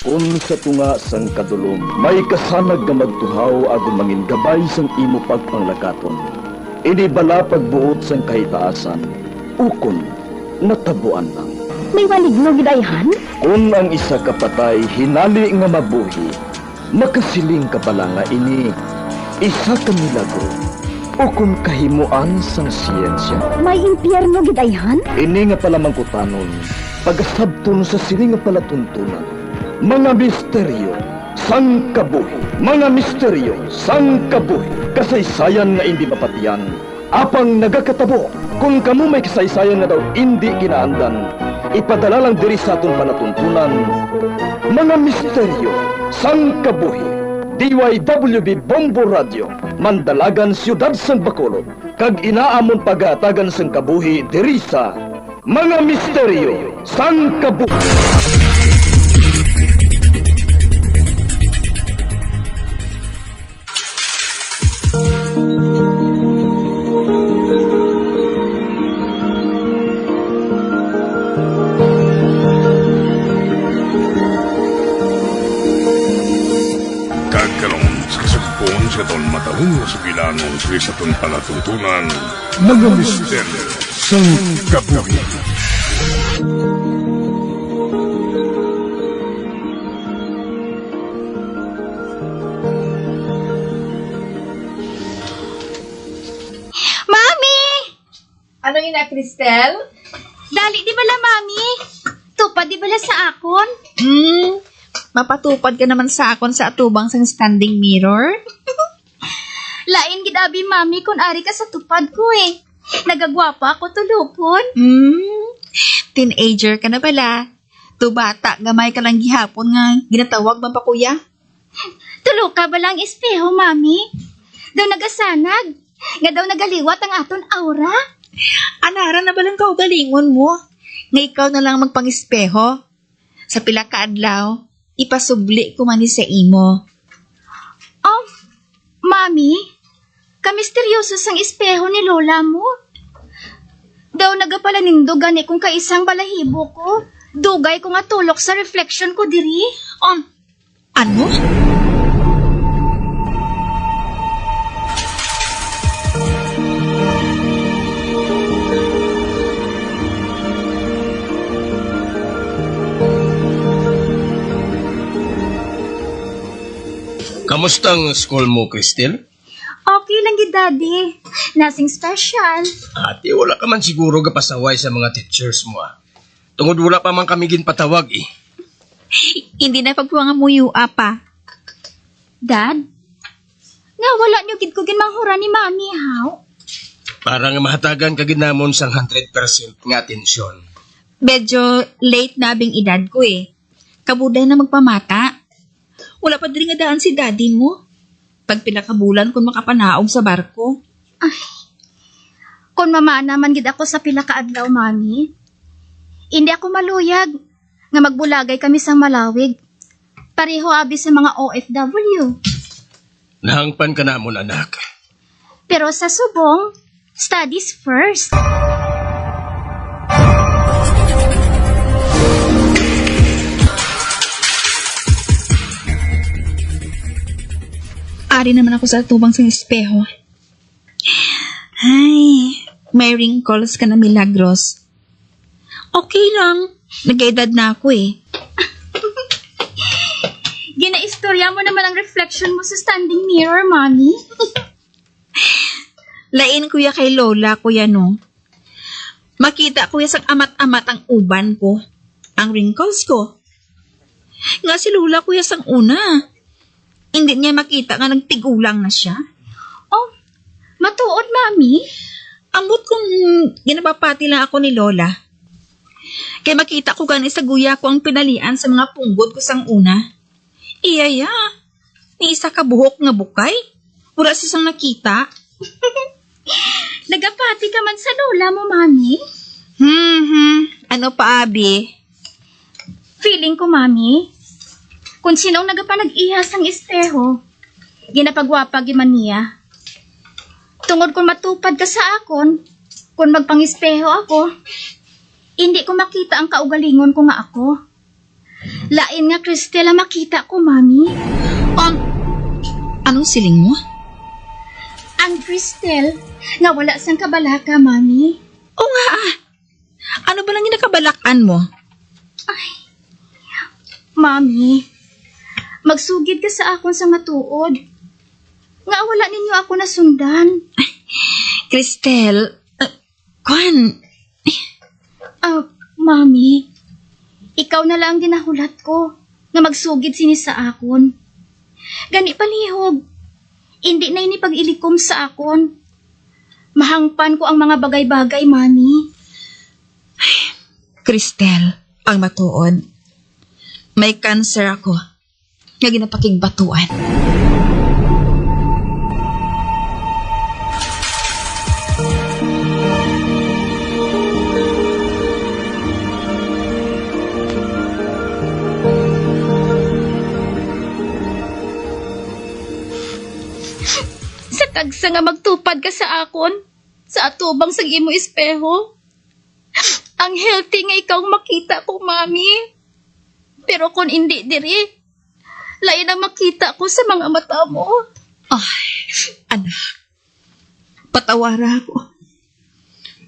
Kung sa tunga sang kadulom, may kasanag nga magtuhaw agon mangin gabay sang imo pagpanglakaton. Ini bala pagbuot sang kahitaasan, ukon natabuan lang. May maligno gidayhan? Kung ang isa kapatay hinali nga mabuhi, makasiling ka pala nga ini isa ka milagro o kung kahimuan sang siyensya. May impyerno gidayhan? Ini nga pala mangkutanon, pagasabton sa siling nga palatuntunan. Mga misteryo, sang kabuhi. Mga misteryo, sang kabuhi. Kasaysayan nga hindi mapatiyan. Apang nagakatabo, kung kamo may kasaysayan nga daw hindi ginaandan, ipadala lang diri sa aton palatuntunan. Mga misteryo, sang kabuhi. DYWB Bombo Radio, Mandalagan, Siyudad San Bacolod. Kag inaamon pagatagan sang kabuhi diri sa Mga Misteryo, sang kabuhi. Sa ton matahong sa bilangon sa ton palatuntunan, mga misteryo sang kabuhi. Mami! Ano yun na, Cristel? Dali di bala, Mami? Tupad di bala sa akon? Mapatupad ka naman sa akon sa atubang sang standing mirror? Lain gidabi, Mami, kung ari ka sa tupad ko eh. Nagagwapa ako tulupon. Teenager ka na pala. Tubata, gamay ka lang gihapon nga ginatawag man pa kuya. Tulo ka ba lang espeho, Mami? Daw nagasanag. Nga daw nagaliwat ang aton aura. Anara na ba lang kaugalingon mo? Nga ikaw na lang magpangispeho. Sa pila ka adlaw, ipasubli ko man ni sa imo. Oh, Mami, kamisteryoso sang espeho ni Lola mo. Daw nagapalanindo gani kung kaisang balahibo ko. Dugay ko nga tulok sa reflection ko diri. Ano? Kamusta ang school mo, Cristel? Okay lang gid, Daddy. Nothing special. Ate, wala ka man siguro kapasaway sa mga teachers mo, ah. Tungod wala pa man kami ginpatawag, eh. Hindi na pagpuwang amuyo pa. Dad? Nga wala niyo gid ko ginmanghura ni Mami, how? Para nga mahatagan ka ginamon sang 100% nga atensyon. Medyo late na abing edad ko eh. Kabuday na magpamata. Wala pa din nga daan si daddy mo. Pag pinakabulan kung makapanaog sa barko. Kung mama naman gid ako sa pila ka adlaw, Mami. Hindi ako maluyag nga magbulagay kami sang Malawig. Pareho abi sa mga OFW. Nahangpan ka namon, anak. Pero sa subong, studies first. Ari naman ako sa tubang sa espeho. Ay, may wrinkles ka na milagros. Okay lang. Nag-edad na ako eh. Ginaistorya mo naman ang reflection mo sa standing mirror, Mami. Lain kuya kay Lola, kuya no. Makita kuya sa amat-amat ang uban ko. Ang wrinkles ko. Nga si Lola kuya sang una. Hindi niya makita nga nagtigulang na siya. Oh, matuod, Mami. Ambot kung ginapapati lang ako ni Lola. Kaya makita ko gani sa guya ko ang pinalian sa mga punggod ko sang una. Iyaya, may isa ka buhok nga bukay. Wala sisang nakita. Nagapati ka man sa Lola mo, Mami. Ano pa, Abi? Feeling ko, Mami, kung sinong nagapanag-ihas ng espeho, ginapagwapa giman niya. Tungod kung matupad ka sa akon, kung magpangispeho ako, hindi ko makita ang kaugalingon ko nga ako. Lain nga Cristel ang makita ko, Mami. Anong siling mo? Ang Cristel nga wala sang kabalaka, Mami. O nga Ano ba lang ginakabalakan mo? Mami, magsugid ka sa akon sa matuod. Nga wala ninyo ako nasundan. Cristel, Mami, ikaw na lang ginahulat ko nga magsugid sini sa akon. Gani palihog, hindi na ini pag-ilikom sa akon. Mahangpan ko ang mga bagay-bagay, Mami. Cristel, ang matuod. May cancer ako nga ginapakigbatuan. Sa tagsa nga magtupad ka sa akon, sa atubang sa imo espeho. Ang healthy nga ikaw makita ko, Mami. Pero kung hindi diri, lain ang makita ko sa mga mata mo. Anak, patawara ako.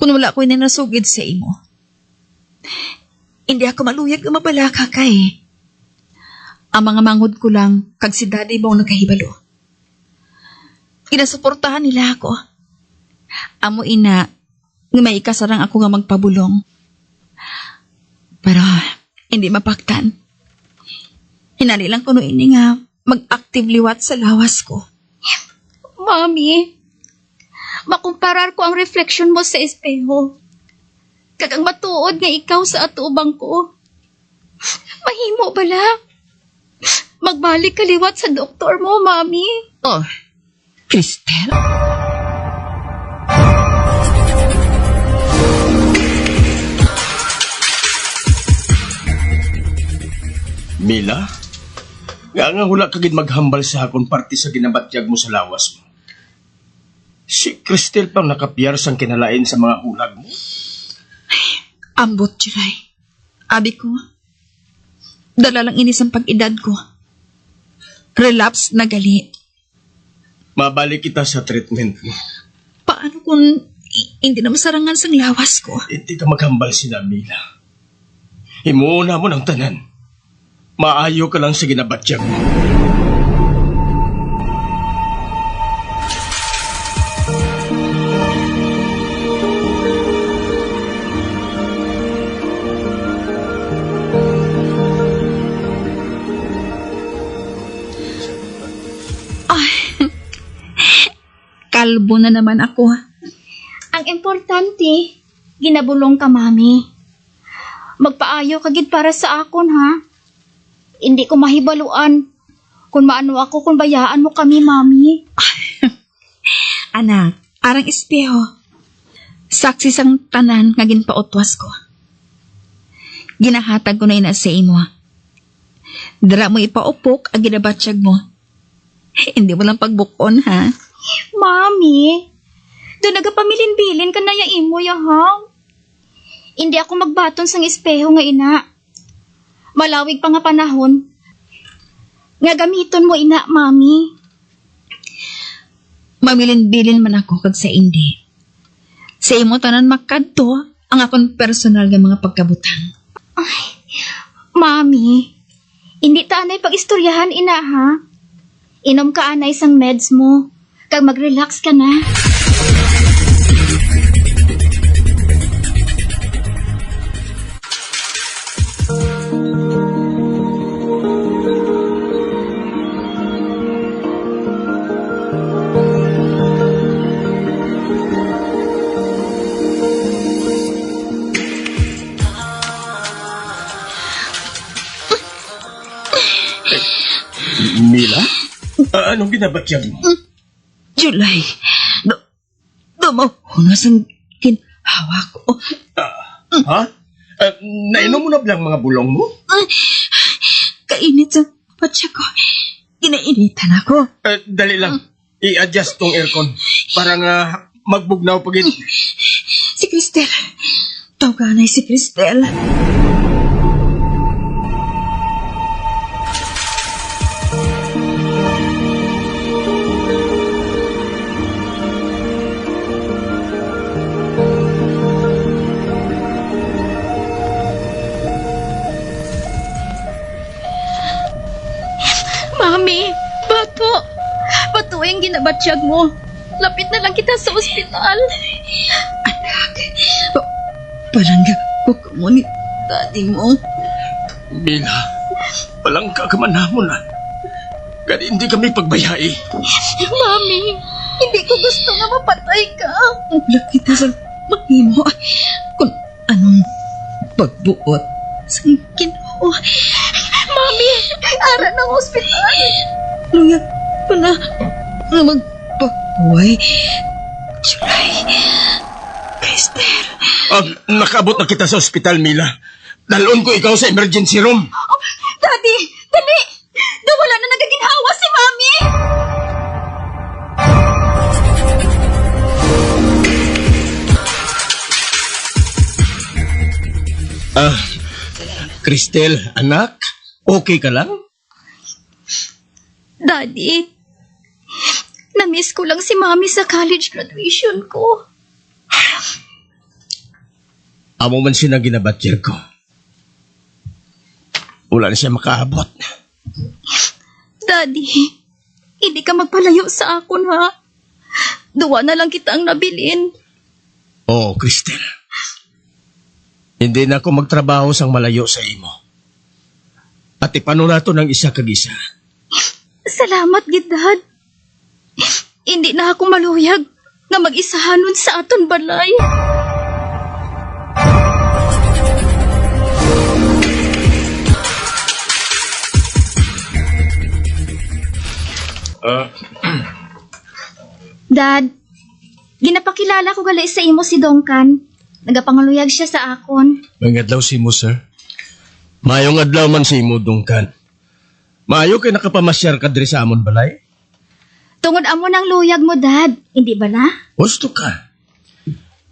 Kung wala ko ninasugid sa imo. Hindi ako maluyag nga mabalaka kay. Ang mga mangod ko lang, kag si daddy mong nakahibalo. Inasuportahan nila ako. Amo ina, nga may ikasarang ako nga magpabulong. Pero, hindi mapaktan. Hinali lang ko no ini nga mag-active liwat sa lawas ko. Mami, makumparar ko ang reflection mo sa espeho. Kagang matuod nga ikaw sa atubang ko. Mahimo bala. Magbalik ka liwat sa doktor mo, Mami. Cristel? Mila? Nga hula kagid maghambal sa akong parte sa ginabatyag mo sa lawas mo. Si Cristel pang nakapiyar sang kinalain sa mga hulag mo. Ambot, Juray. Abi ko, dala lang inis ang pag-edad ko. Relapse na gali. Mabalik kita sa treatment mo. Paano kung hindi na masarangan sang lawas ko? Hindi ka maghambal sila, Mila. Himuuna mo ng tanan. Maayo ka lang sa ginabatyag mo. Kalbo na naman ako. Ang importante, ginabulong ka, Mami. Magpaayo kagid para sa akon, ha? Hindi ko mahibaluan kung maano ako kung bayaan mo kami, Mami. Anak, arang espeho. Saksi sang tanan nga ginpautwas ko. Ginahatag ko na ina sa imo. Dara mo ipaupok ang ginabatsyag mo. Hindi mo lang pagbukon, ha? Mami, doon nagapamilin-bilin ka na ya imo, yahaw. Hindi ako magbaton sang espeho nga ina. Malawig pa nga panahon. Nga gamiton mo ina, Mami. Mamilin-bilin man ako kag sa hindi. Sa imo tanan makadto ang akong personal nga mga pagkabutang. Mami, hindi ta anay pag-istoryahan ina, ha? Inom ka anay sang meds mo. Kag mag-relax ka na. Mila? Anong ginabatyag mo? July, dumuhunas ang ginhawa ko. Ha? Nainom mo na ba ang mga bulong mo? Kainit sa patsa ko. Ginainitan ako. Dali lang. I-adjust tong aircon para nga magbugnaw pagin. Si Cristel. Tawaganay si Cristel. Mami, bato. Bato yung ginabatsyag mo. Lapit na lang kita sa ospital. Palangga ko ka mo ni daddy mo. Mila, walang kagamanamunan. Kaya hindi kami pagbayai. Mami, hindi ko gusto na mapatay ka. Wala kita sa mahimo. Kung anong pagbuot sa Ginoo. Mami, ara ng ospital. Luya ko na magpabuhay. July. Cristel. Nakaabot na kita sa ospital, Mila. Dalon ko ikaw sa emergency room. Daddy, dali! Nawala na nagaginhawa si Mami! Cristel, anak, okay ka lang? Daddy, na-miss ko lang si Mami sa college graduation ko. Amo man siya na ginabatyag ko. Wala na siya makaabot. Daddy, hindi ka magpalayo sa akon, ha? Duwa na lang kita ang nabilin. Oo, Cristel. Hindi na ako magtrabaho sang malayo sa imo. At ipano nato ng isa kag isa. Salamat, gid, Dad. Hindi na ako maluyag na mag-isahanon sa aton balay. Dad, ginapakilala ko galay sa imo si Dongkan. Nagapanguluyag siya sa akon. Mga adlaw si mo, sir. Mayong adlaw man si imo, Dungkan. Maayo kay nakapamasyar ka diri sa amon balay? Tungod amo ng luyag mo, Dad. Hindi ba na? Gusto ka.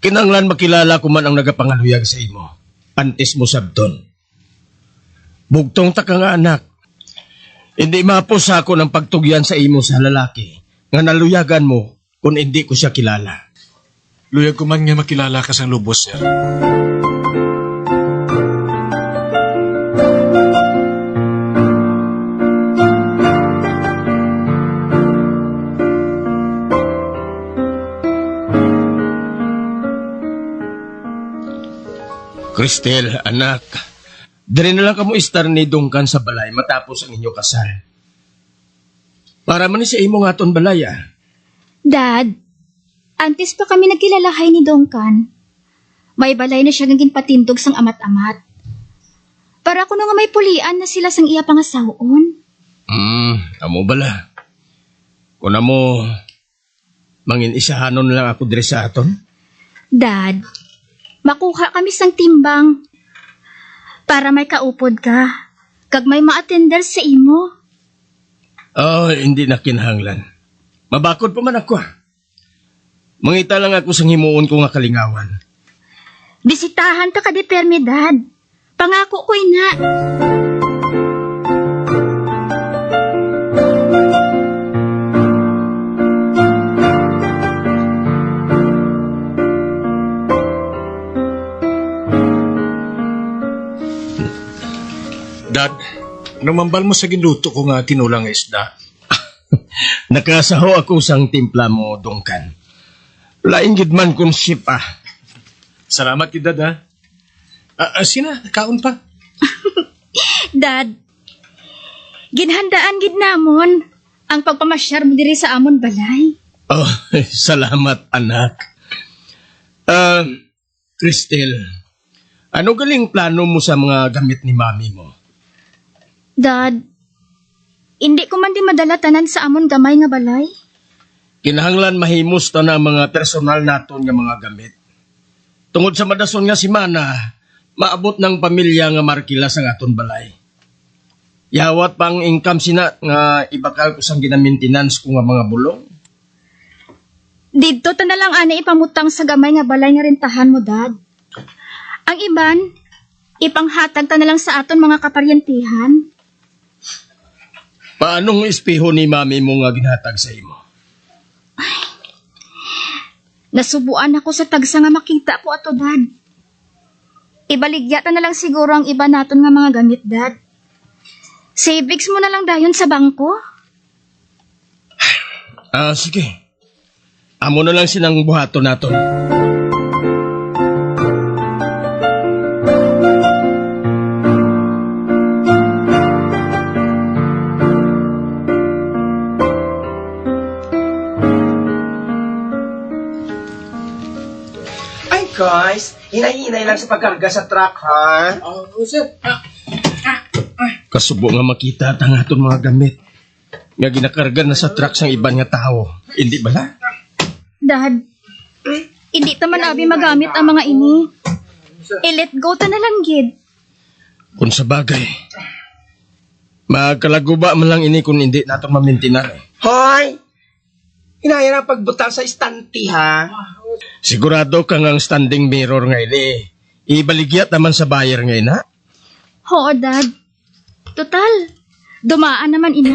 Kinanglan makilala ko man ang nagapangaluyag sa imo. Antes mo sabton. Bugtong ta ka nga, anak. Hindi mapos ako ng pagtugyan sa imo sa lalaki nga naluyagan mo kung hindi ko siya kilala. Luyag ko man nga makilala ka sang lubos, sir. Cristel, anak. Dire na lang kamo istar ni Dungkan sa balay matapos ang inyo kasal. Para man ni sa imo nga ton balay, ah. Dad, antes pa kami nagkilalahay ni Dongkan. May balay na siya gaging patindog sang amat-amat. Para ko na nga may pulian na sila sang iya pangasaon. Amo bala. Kung amo, mangin isahanon lang ako dire sa aton. Dad, makuha kami sang timbang. Para may kaupod ka. Kag may ma-attender sa imo. Oh, hindi na kinahanglan. Mabakod pa man ako, ah. Mangita lang ako sang himuon ko nga kalingawan. Bisitahan ta ka di permi, Dad. Pangako ko'y na. Dad, namambal mo sa ginluto ko nga tinulang nga isda. Nakasaho ako sang timpla mo, Dungkan. Laing gid man kung ship, ah. Salamat kid, Dad, ha? Sina, kaon pa. Dad, ginhandaan gid namon ang pagpamasyar mo diri sa amon balay. Oh, salamat, anak. Cristel, ano galing plano mo sa mga gamit ni mami mo? Dad, hindi ko man di madala tanan sa amon gamay nga balay. Kinahanglan mahimos ta na mga personal naton nga mga gamit. Tungod sa madason nga si Mana, maabot ng pamilya nga markila sa aton balay. Yawat pang income sina nga ibakal ko sang gina-maintenance ko nga mga bulong. Didto ta na lang ani ipamutang sa gamay nga balay nga rentahan mo, Dad. Ang iban, ipanghatag ta na lang sa aton mga kaparyentihan. Paanong espeho ni mami mo nga ginhatag sa imo? Nasubuan ako sa tagsa nga makita ko ato, Dad. Ibaligya ta na lang siguro ang iba naton nga mga gamit, Dad. Savings mo na lang dayon sa bangko. Sige. Amo na lang sinang buhato naton. Ay, guys, hinay-hinay lang sa pagkarga sa truck, ha? Kasubo nga makita ang aton mga gamit. Nga ginakarga na sa truck sang iban nga tao. Hindi bala? Dad, hindi taman abi magamit ang mga ini. I-let go ta na lang, gid. Kung sa bagay. Magkalaguba man lang ini kung hindi natin mamintinar. Hoy! Hinaya na pagbutang sa istanti, ha? Sigurado kang ang standing mirror ngayon ibaligyat naman sa buyer ngayon, ha? Oo, Dad. Total, dumaan naman ina.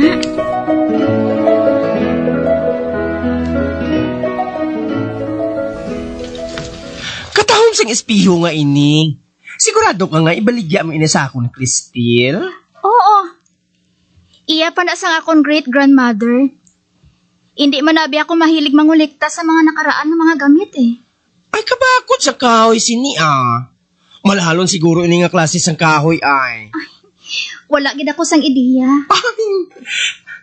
Katahom sing espiho nga ini. Sigurado ka nga ibaligya mo ini sa ako ni Cristel? Oo. Iya pa na sang akong great-grandmother. Hindi man abi ako mahilig mangolekta sa mga nakaraan ng mga gamit eh. Ay, kabakot sa kahoy sini, ah. Malahalon siguro ini nga klase sang kahoy, ay. Wala gid ako sang ideya.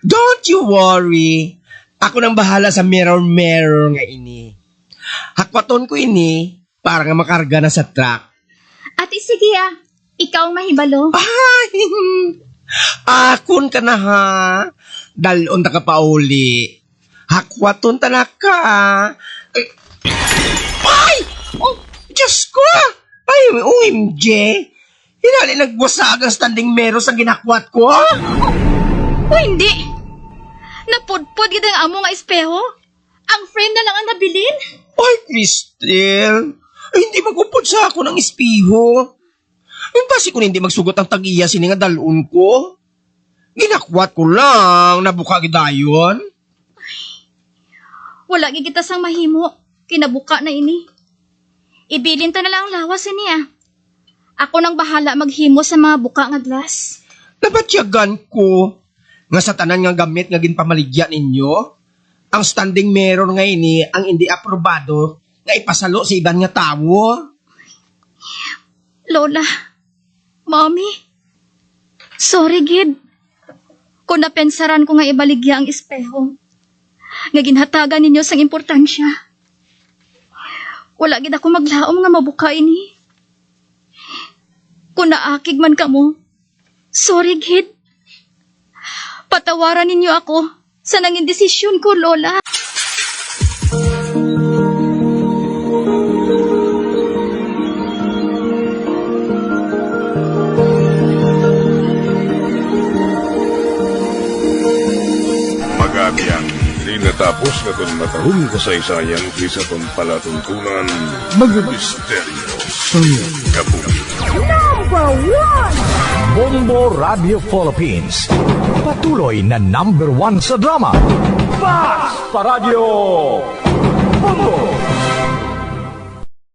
Don't you worry. Ako nang bahala sa mirror nga ini. Hakwaton ko ini para nga makarga na sa truck. Ate, sige ikaw ang mahibalo. Ay, akon ka na ha. Dalon ta ka pauli. Hakwaton ta na ka. Ay! Oh, Diyos ko! Ay, OMG! Hinali nagbusag ang standing mirror sa ginakwat ko. O hindi. Napudpod gid ang amo nga espeho. Ang frame na lang ang nabilin. Ay, Cristel! Ay, hindi magupod sa ako ng espiho. Yung basi ko hindi magsugot ang tag-iya sini nga dalon ko. Ginakwat ko lang, nabuka gidayon. Wala gid kita sang mahimo. Kinabuka na ini. Ibilin ta na lang ang lawas niya. Ako nang bahala maghimo sa mga buka nga glass. Nabatyagan ko nga sa tanan nga gamit nga ginpamaligya ninyo, ang standing mirror nga ini ang hindi aprobado nga ipasalo sa iban nga tawo. Lola, Mommy, sorry gid. Kung napensaran ko nga ibaligya ang espeho, nga ginhatagan ninyo sang importansya. Wala gid ako maglaom nga mabuka ini. Kung naakig man kamo, sorry gid. Patawaran ninyo ako sa nanging desisyon ko, Lola. Magabiang di natapos na itong matahong kasaysayan kisa itong palatuntunan mga misteryo sa kabuhi. Bombo Radio Philippines. Patuloy na #1 sa drama. Fast pa Radio. Bombo